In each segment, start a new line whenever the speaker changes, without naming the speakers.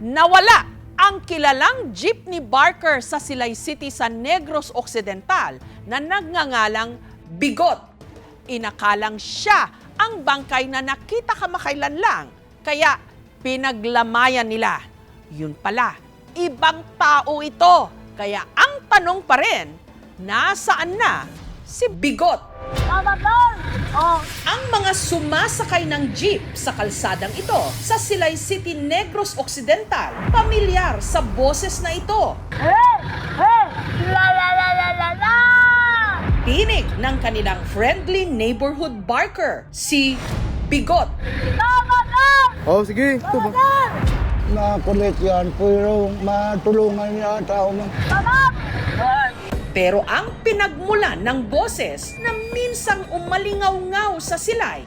Nawala ang kilalang jeepney barker sa Silay City sa Negros Occidental na nagngangalang Bigot. Inakalang siya ang bangkay na nakita kamakailan lang, kaya pinaglamayan nila. Yun pala, ibang tao ito. Kaya ang tanong pa rin, nasaan na si Bigot? Ang mga sumasakay ng jeep sa kalsadang ito sa Silay City, Negros Occidental, pamilyar sa boses na ito. Tinig ng kanilang friendly neighborhood barker, si Bigot.
Oh, sige. Ito ba?
Makulit yan, pero matulungan niya ang tao mo.
Pero ang pinagmulan ng boses na minsang umalingaw-ngaw sa silay,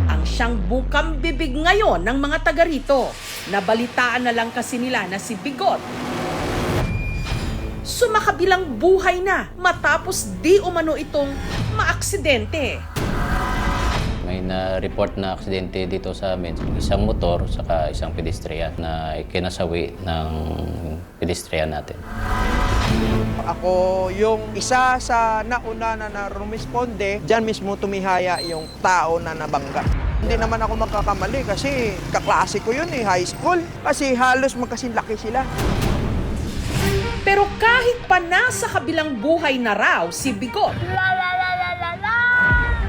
ang siyang bukang bibig ngayon ng mga taga rito. Nabalitaan na lang kasi nila na si Bigot sumakabilang buhay na matapos di umano itong maaksidente.
May na-report na aksidente dito sa amin. Isang motor saka isang pedestrian na kinasawi ng pedestrian natin.
Ako yung isa sa nauna na rumisponde, dyan mismo tumihaya yung tao na nabangga. Hindi naman ako magkakamali kasi kaklase ko yun high school. Kasi halos magkasinlaki sila.
Pero kahit pa nasa kabilang buhay na raw si Bigot,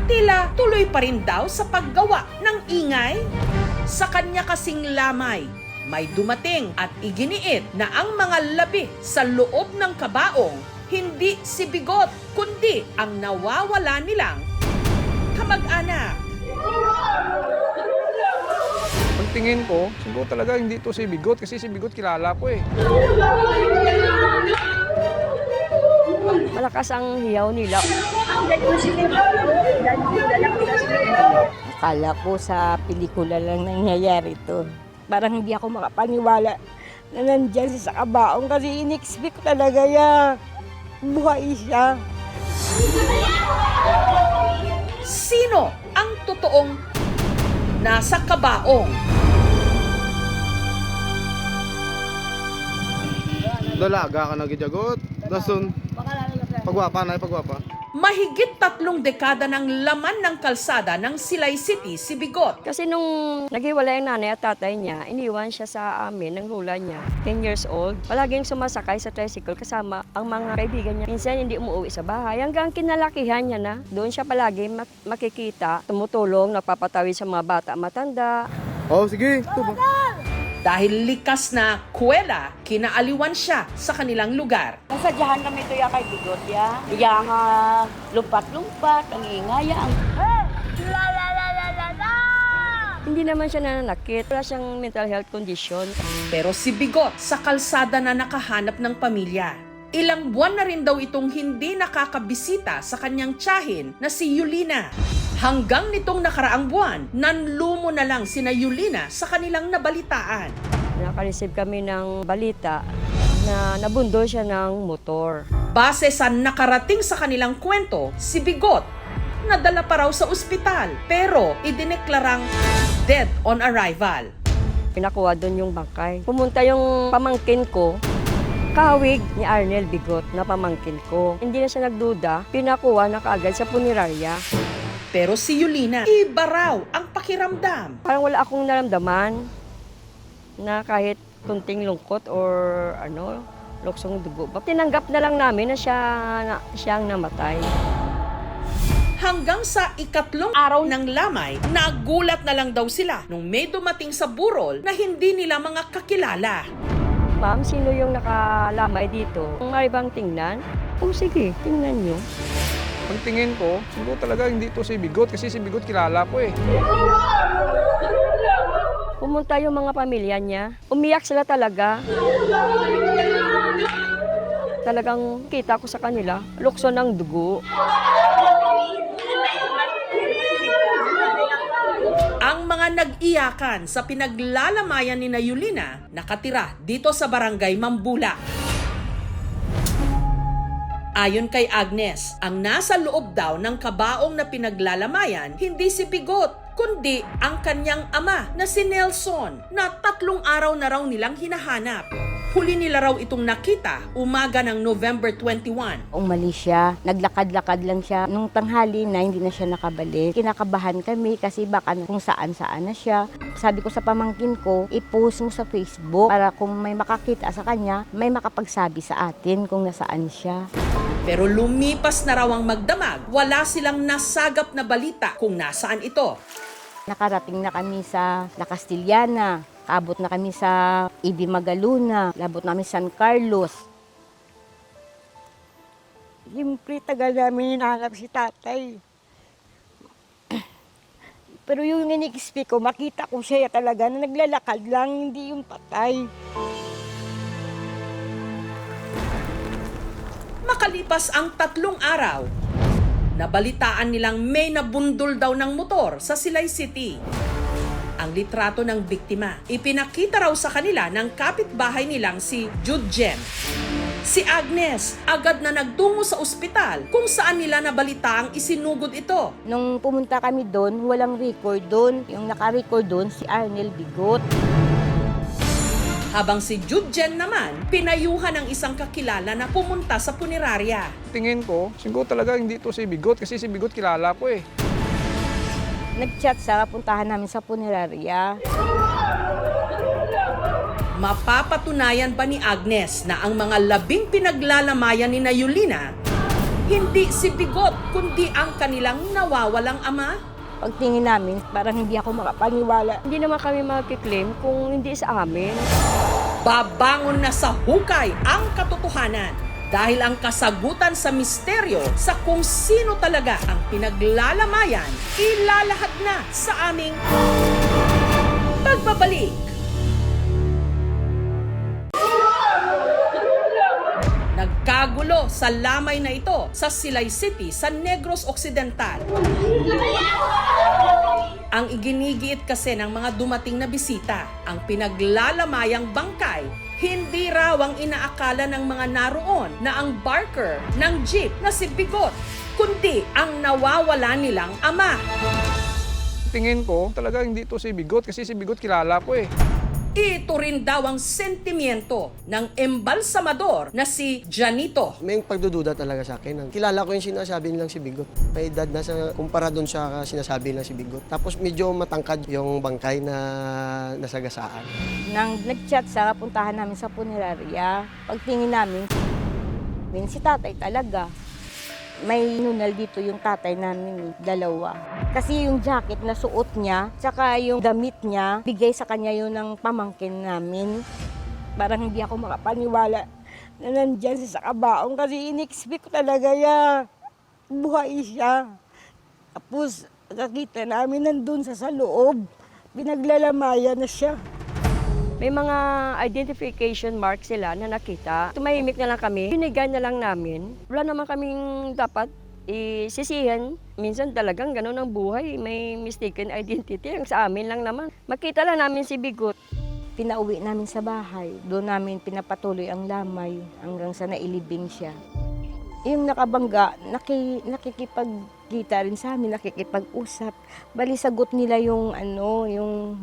tila tuloy pa rin daw sa paggawa ng ingay. Sa kanya kasing lamay, may dumating at iginiit na ang mga labi sa loob ng kabaong hindi si Bigot, kundi ang nawawala nilang kamag-anak.
Pagtingin ko, siguro talaga hindi to si Bigot kasi si Bigot kilala ko eh.
Malakas ang hiyaw nila. Akala ko sa pelikula lang nangyayari to. Parang hindi ako makapaniwala na nandyan siya sa kabaong kasi in-expect ko talaga ya. Buhay siya.
Sino ang totoong nasa kabaong?
Dalaga ka na gijagot. Dasun, pagwapa na, pagwapa.
Mahigit 3 dekada ng laman ng kalsada ng Silay City si Bigot.
Kasi nung naghiwalay ang nanay at tatay niya, iniwan siya sa amin ng lula niya. 10 years old. Palaging sumasakay sa tricycle kasama ang mga kaibigan niya. Minsan hindi umuwi sa bahay. Hanggang kinalakihan niya na. Doon siya palagi makikita, tumutulong, nagpapatawid sa mga bata matanda.
Oh, sige. Ito ba?
Dahil likas na kuwela, kinaaliwan siya sa kanilang lugar.
Nasadyahan kami ito ya kay Bigot ya. Yang lumpat-lumpat, ang ingaya. Hindi naman siya nananakit. Wala siyang mental health condition.
Pero si Bigot sa kalsada na nakahanap ng pamilya. Ilang buwan na rin daw itong hindi nakakabisita sa kanyang tiyahin na si Yulina. Hanggang nitong nakaraang buwan, nanlumo na lang sina Yulina sa kanilang nabalitaan.
Nakareceive kami ng balita na nabundo siya ng motor.
Base sa nakarating sa kanilang kwento, si Bigot nadala pa raw sa ospital pero idineklarang dead on arrival.
Pinakuha doon yung bangkay. Pumunta yung pamangkin ko, kahawig ni Arnel Bigot na pamangkin ko. Hindi na siya nagduda, pinakuha na kaagad sa punerarya.
Pero si Yulina, iba raw ang pakiramdam.
Parang wala akong naramdaman na kahit kunting lungkot or luksong dugo. Tinanggap na lang namin na siya ang namatay.
Hanggang sa ikatlong araw ng lamay, nagulat na lang daw sila nung may dumating sa burol na hindi nila mga kakilala.
Ma'am, sino yung nakalamay dito? Kung may bang tingnan? Oh, sige, tingnan nyo.
Pagtingin ko, siguro talaga hindi to si Bigot kasi si Bigot kilala ko eh.
Pumunta yung mga pamilya niya. Umiyak sila talaga. Talagang kita ko sa kanila, lukso ng dugo.
Ang mga nag-iyakan sa pinaglalamayan ni Yulina nakatira dito sa barangay Mambula. Ayon kay Agnes, ang nasa loob daw ng kabaong na pinaglalamayan, hindi si Bigot, kundi ang kanyang ama na si Nelson na 3 araw na raw nilang hinahanap. Huli nila raw itong nakita umaga ng November 21.
Umalis siya, naglakad-lakad lang siya. Nung tanghali na, hindi na siya nakabalik. Kinakabahan kami kasi baka kung saan-saan na siya. Sabi ko sa pamangkin ko, i-post mo sa Facebook para kung may makakita sa kanya, may makapagsabi sa atin kung nasaan siya.
Pero lumipas na raw ang magdamag, wala silang nasagap na balita kung nasaan ito.
Nakarating na kami sa La Castillana, abot na kami sa Ibi Magaluna, abot namin San Carlos. Siyempre, tagal namin hinahanap si tatay. Pero yung in-expect ko, makita ko siya talaga na naglalakad lang, hindi yung patay.
Makalipas ang 3 araw, nabalitaan nilang may nabundol daw ng motor sa Silay City. Ang litrato ng biktima, ipinakita raw sa kanila ng kapitbahay nilang si Judjen. Si Agnes, agad na nagtungo sa ospital kung saan nila nabalita ang isinugod ito.
Nung pumunta kami doon, walang record doon. Yung naka-record doon, si Arnel Bigot.
Habang si Judjen naman, pinayuhan ng isang kakilala na pumunta sa punerarya.
Tingin ko, siguro talaga hindi to si Bigot kasi si Bigot kilala ko eh.
Nag-chat sa puntahan namin sa punerarya.
Mapapatunayan ba ni Agnes na ang mga labing pinaglalamayan ni Yulina, hindi si Bigot kundi ang kanilang nawawalang ama?
Pagtingin namin, parang hindi ako makapaniwala. Hindi naman kami magkiklaim kung hindi sa amin.
Babangon na sa hukay ang katotohanan dahil ang kasagutan sa misteryo sa kung sino talaga ang pinaglalamayan, ilalahad na sa aming pagbabalik. Nagkagulo sa lamay na ito sa Silay City sa Negros Occidental. Ang iginigiit kasi ng mga dumating na bisita, ang pinaglalamayang bangkay, hindi raw ang inaakala ng mga naroon na ang barker ng jeep na si Bigot, kundi ang nawawala nilang ama.
Tingin ko, talaga hindi to si Bigot kasi si Bigot kilala ko eh.
Ito rin daw ang sentimiento ng embalsamador na si Janito.
May pagdududa talaga sa akin. Kilala ko yung sinasabi nilang si Bigot. May edad na sa kumpara doon sa sinasabi nilang si Bigot. Tapos medyo matangkad yung bangkay na nasagasaan.
Nang nag-chat sa puntahan namin sa punerarya, pagtingin namin, si tatay talaga. May nunal dito yung tatay namin, 2. Kasi yung jacket na suot niya, tsaka yung damit niya, bigay sa kanya yun ng pamangkin namin. Parang hindi ako makapaniwala na nandyan siya sa kabaong kasi in-expect ko talaga buhay siya. Tapos nakita namin nandun sa loob, binaglalamayan na siya. May mga identification mark sila na nakita. Tumahimik na lang kami. Binigay na lang namin. Wala naman kaming dapat isisihan. Minsan talagang gano'n ang buhay. May mistaken identity. Ang sa amin lang naman. Makita lang namin si Bigot. Pinauwi namin sa bahay. Doon namin pinapatuloy ang lamay hanggang sa nailibing siya. Yung nakabangga, nakikipagkita rin sa amin, nakikipag-usap. Bali, sagot nila yung, yung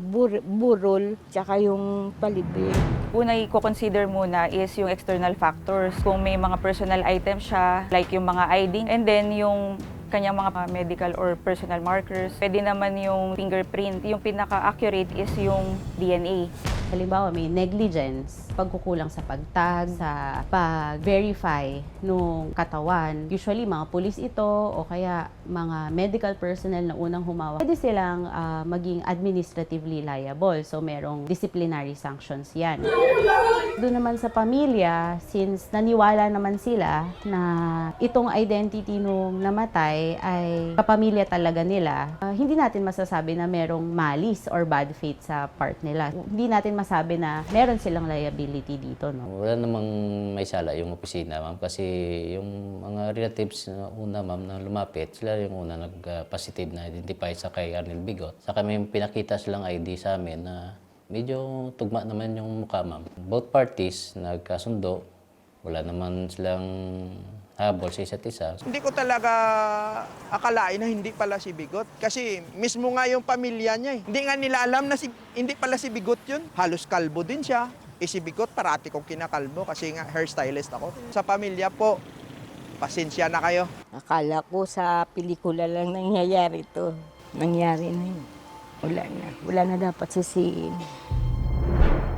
burol, tsaka yung palibig.
Una i-consider muna is yung external factors. Kung may mga personal items siya, like yung mga ID, and then yung kanyang mga medical or personal markers. Pwede naman yung fingerprint. Yung pinaka-accurate is yung DNA.
Halimbawa, may negligence, pagkukulang sa pagtag, sa pag-verify nung katawan. Usually, mga pulis ito o kaya mga medical personnel na unang humawak. Pwede silang maging administratively liable. So, merong disciplinary sanctions yan. Doon naman sa pamilya, since naniwala naman sila na itong identity nung namatay ay kapamilya talaga nila, hindi natin masasabi na merong malice or bad faith sa part nila. Hindi natin masabi na meron silang liability dito, no?
Wala namang may sala yung opisina, ma'am, kasi yung mga relatives na una, ma'am, na lumapit, sila yung una nag-positive na identify sa kay Arnel Bigot. Saka may pinakita silang ID sa amin na medyo tugma naman yung mukha, ma'am. Both parties nagkasundo, wala naman silang habol sa isa't isa.
Hindi ko talaga akalain na hindi pala si Bigot. Kasi mismo nga yung pamilya niya Hindi nga nila alam na hindi pala si Bigot yun. Halos kalbo din siya. Si Bigot parati kong kinakalbo kasi nga hairstylist ako. Sa pamilya po, pasensya na kayo.
Akala ko sa pelikula lang nangyayari to. Nangyari na yun. Wala na dapat sisihin.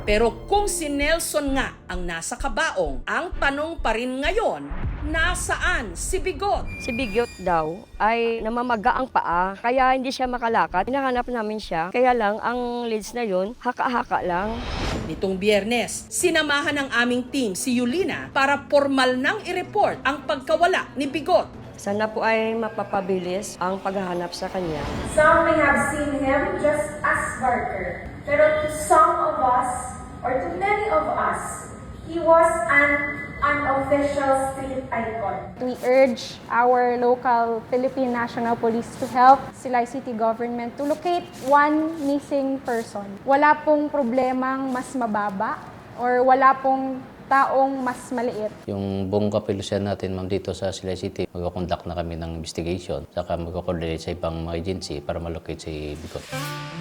Pero kung si Nelson nga ang nasa kabaong, ang tanong pa rin ngayon, nasaan si Bigot?
Si Bigot daw ay namamaga ang paa, kaya hindi siya makalakad. Hinahanap namin siya, kaya lang ang leads na yun, haka-haka lang.
Nitong Biyernes, sinamahan ng aming team si Yulina para formal nang i-report ang pagkawala ni Bigot.
Sana po ay mapapabilis ang paghahanap sa kanya.
Some may have seen him just as Barker, pero to some of us, or to many of us, he was an unofficial street icon.
We urge our local Philippine National Police to help Silay City government to locate one missing person. Wala pong problemang mas mababa or wala pong taong mas maliit.
Yung buong kapilusan natin, ma'am, dito sa Silay City, mag-conduct na kami ng investigation, saka mag-coordinate sa ibang mga agency para malocate si Bigot.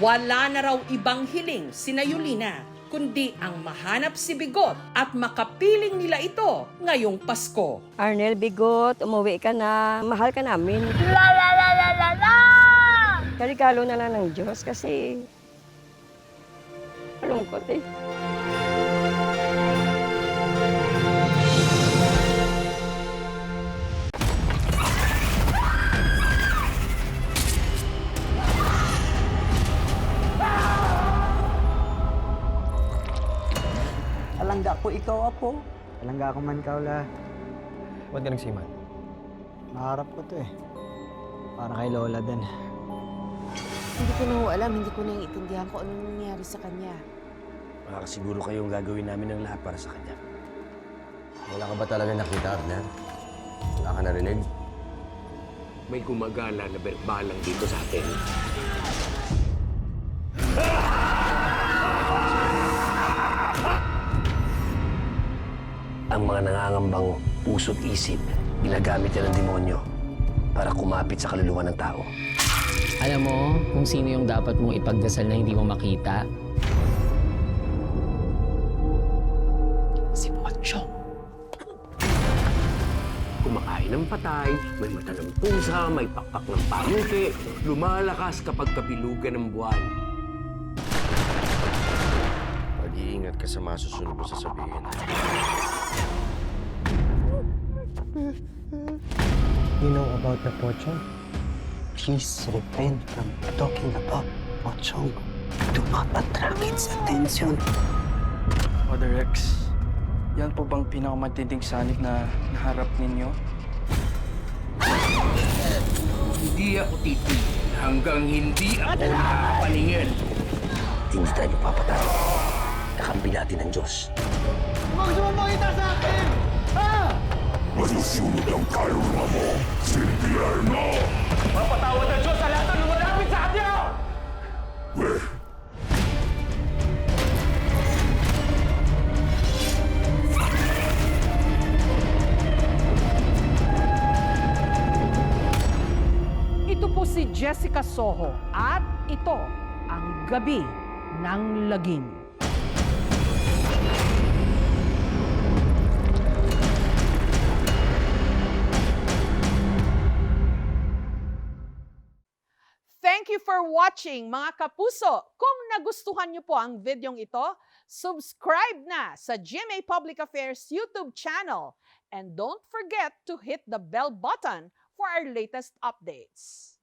Wala na raw ibang hiling sina Yulina, kundi ang mahanap si Bigot at makapiling nila ito ngayong Pasko.
Arnel Bigot, umuwi ka na. Mahal ka namin. Karigalo na lang ng Diyos kasi malungkot eh.
Alangga ko ikaw, Apo. Alangga ko man, Kaula.
Ba't ka nagsiman?
Naharap ko to eh. Para kay Lola din.
Hindi ko na ho alam, hindi ko naiintindihan kung anong nangyari sa kanya.
Makakasiguro kayong gagawin namin ng lahat para sa kanya. Wala ka ba talaga nakita, Arnel? Wala ka narinig?
May gumagala na berbalang dito sa atin.
Ang mga nangangambang puso't isip, ginagamit yan ng demonyo para kumapit sa kaluluwa ng tao.
Alam mo kung sino yung dapat mong ipagdasal na hindi mo makita?
Si Pochong. Kumakain ng patay, may mata ng pusa, may pakpak ng pamuti, lumalakas kapag kabilugan ng buwan.
Mag-iingat ka sa masusunod mo sasabihin.
You know about the Pochong? Please refrain from talking about Pochong. Do not attract its attention.
Father Rex, yan po bang pinakamatinding sanib na naharap ninyo?
Hindi ako titigil hanggang hindi ako nakapaningin.
Hindi tayo papatay. Kakampi natin ng Diyos.
Huwag sumamangita sa akin! Ha?
Masusunod ang kaluluwa mo, Silvierno! Mapatawad ang Diyos sa lahat ng lumalapit sa kanya!
Ito po si Jessica Soho at ito ang Gabi ng Lagim. Thank you for watching, mga kapuso. Kung nagustuhan niyo po ang videong ito, subscribe na sa GMA Public Affairs YouTube channel. And don't forget to hit the bell button for our latest updates.